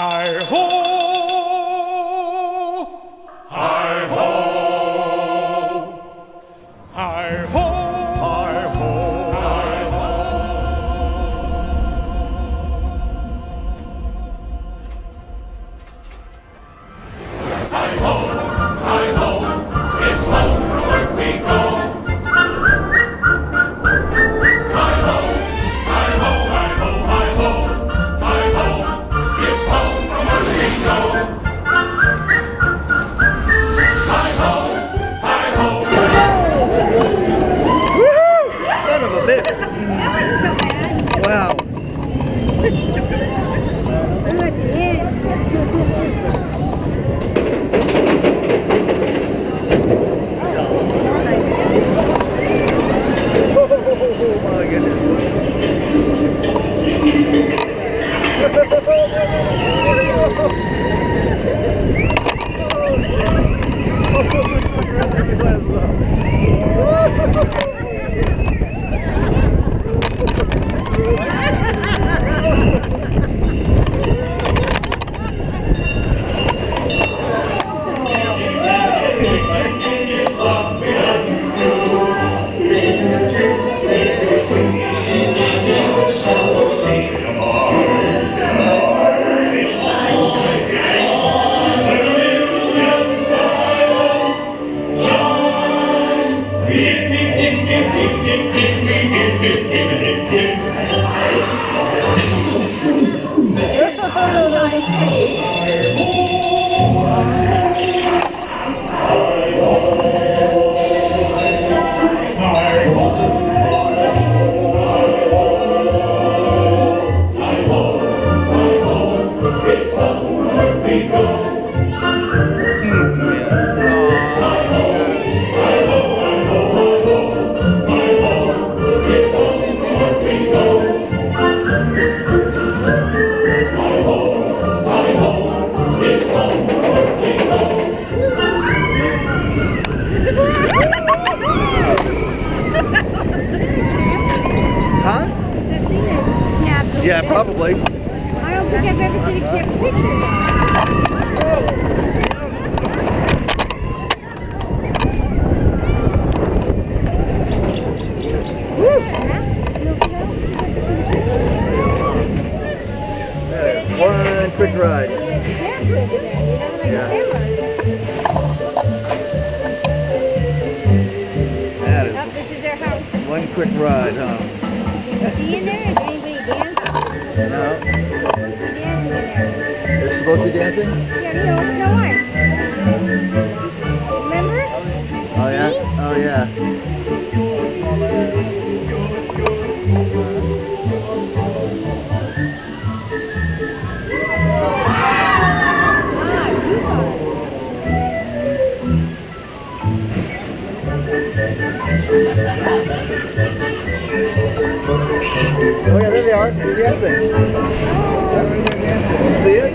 Hi ho! Hi ho! Hi ho! Hi ho! Hi ho! Hi ho! Hi ho! It's home from work we go. Hi ho! Hi ho! Hi ho! Hi ho! Hi ho! It's home from work we go. Hi ho! Hi ho! Woohoo! Son of a bitch. Wow. Oh my Huh? Yeah, probably. I don't think I've ever seen a kid picture of that. One quick ride. That is This is their house. one quick ride, huh? See in there? Is anybody dancing? No. Dancing in there. They're supposed to be dancing? Yeah, Snow White. Remember? Oh yeah? Oh yeah. Oh yeah, there they are. They're dancing. They're dancing. You see it?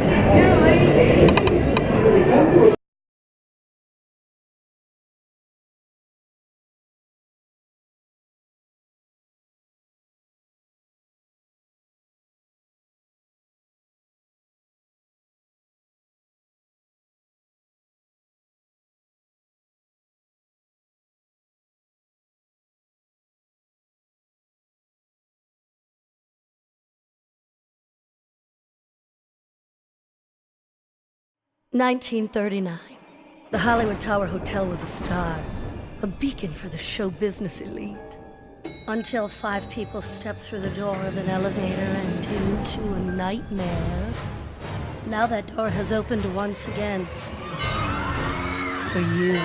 "1939. The Hollywood Tower Hotel was a star, a beacon for the show business elite. Until 5 people stepped through the door of an elevator and into a nightmare. Now that door has opened once again. For you."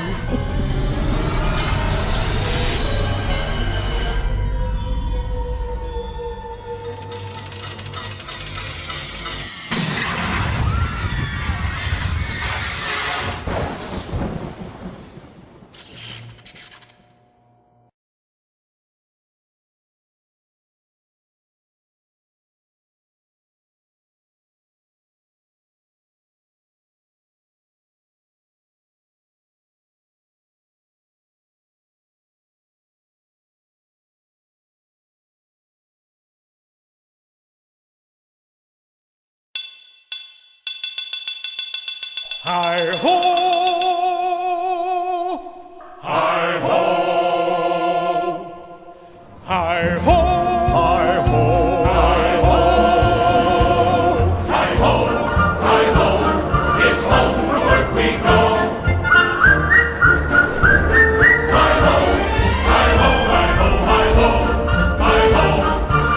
Hi-ho! Hi-ho! Hi-ho! Hi-ho! Hi-ho! Hi-ho! Hi-ho! It's home from work we go. Hi-ho! Hi-ho! Hi-ho! Hi-ho! Hi-ho!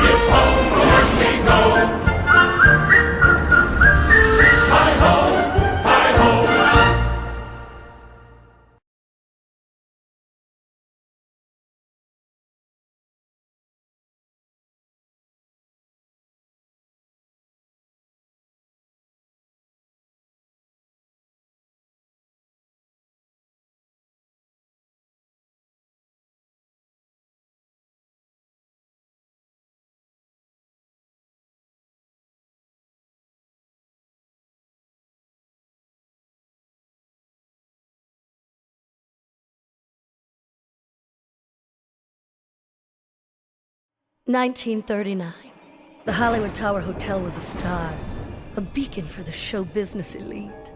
It's home from work we go. Hi-ho! Hi-ho! "1939. The Hollywood Tower Hotel was a star, a beacon for the show business elite.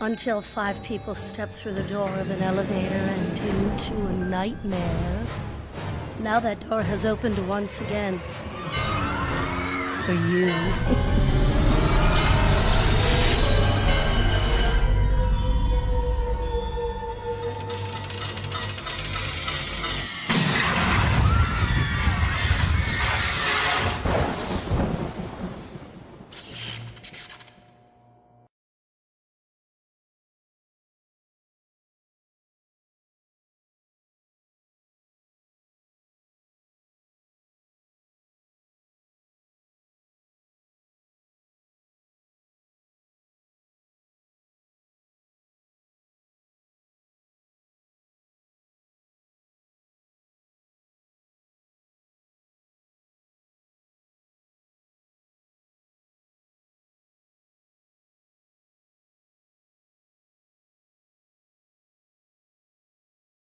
Until 5 people stepped through the door of an elevator and into a nightmare. Now that door has opened once again. For you.